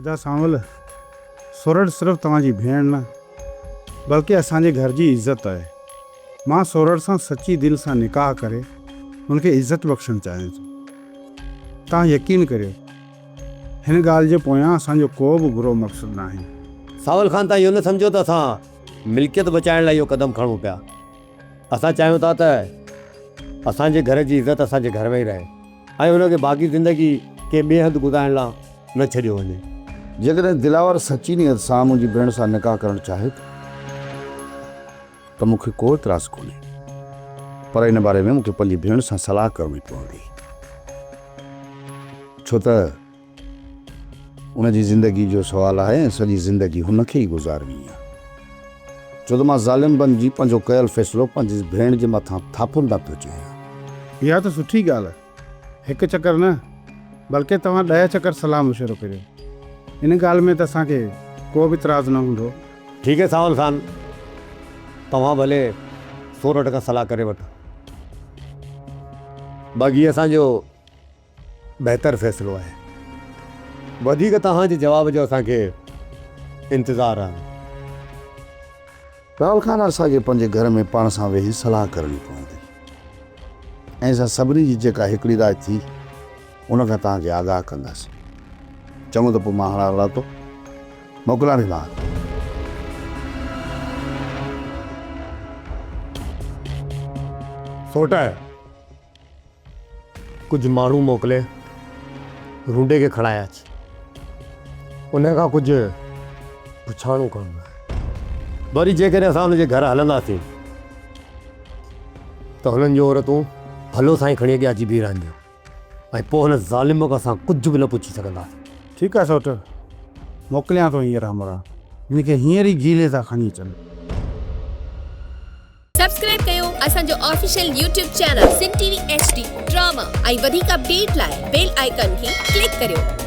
राजा सांवल, सोरठ सिर्फ़ु तव्हांजी भेण न बल्कि असांजे घर जी इज़त आहे। मां सोरठ सां सची दिलि सां निकाह करे हुनखे इज़त बख़्शणु चाहियां थो। तव्हां यकीन करियो, हिन ॻाल्हि जे पोयां असांजो को बि बुरो मक़सदु न आहे। सावल खान, तव्हां इहो न सम्झो त असां मिल्कियत बचाइण लाइ इहो क़दम खणूं पिया। असां चाहियूं था त असांजे घर जी इज़त असांजे घर में ई रहे ऐं हुनखे बाक़ी ज़िंदगी के ॿिए हंधि गुज़ारण लाइ न छॾियो वञे। जेकॾहिं दिलावर सची नीयत सां मुंहिंजी भेण सां निकाह करणु चाहे त मूंखे को इतराज़ कोन्हे, पर इन बारे में मूंखे पंहिंजी भेण सां सलाह करणी पवंदी, छो त उनजी ज़िंदगी जो सुवालु आहे ऐं सॼी ज़िंदगी हुनखे ई गुज़ारणी आहे। छो त मां ज़ालिम बणिजी पंहिंजो कयल फ़ैसिलो पंहिंजी भेण जे मथां थापुनि था पियो चाहियां। इहा त सुठी ॻाल्हि आहे। हिकु चकर न बल्कि तव्हां 10 चकर सलाह मशवरो करियो। इन ॻाल्हि में त असांखे को बि इतराज़ न हूंदो। ठीकु है सावल खान, तव्हां भले सोरठ खां सलाह करे वठो, बाक़ी असांजो बहितर फ़ैसिलो आहे। वधीक तव्हांजे जवाब जो असांखे इंतज़ारु आहे। राहुल खान, असांखे पंहिंजे घर में पाण सां वेही सलाह करणी पवंदी ऐं असां सभिनी जी जेका हिकिड़ी राय थी उन खां तव्हांखे आगाह कंदासीं। चङो त पोइ मां हाणे हलां थो, मोकिलियां थी मां। सोट कुझु माण्हू मोकिले रूंडे खे खणाए अच, उन खां कुझु पुछाणो करिणो आहे। वरी जेकॾहिं असां हुनजे घर हलंदासीं त हुननि जूं औरतूं भलो साईं खणी अॻियां अची बीह रहंदियूं ऐं पोइ हुन ज़ालिम खां असां कुझु बि न पुछी सघंदासीं। ठीकु आहे सौट, मोकिलियां थो हींअर हमरा, हिनखे हींअर ई गीले था खणी अचनि। सब्सक्राइब कयो असांजो official YouTube channel Singh TV HD drama ऐं वधीक अपडेट लाइ बेल आइकन खे क्लिक करियो।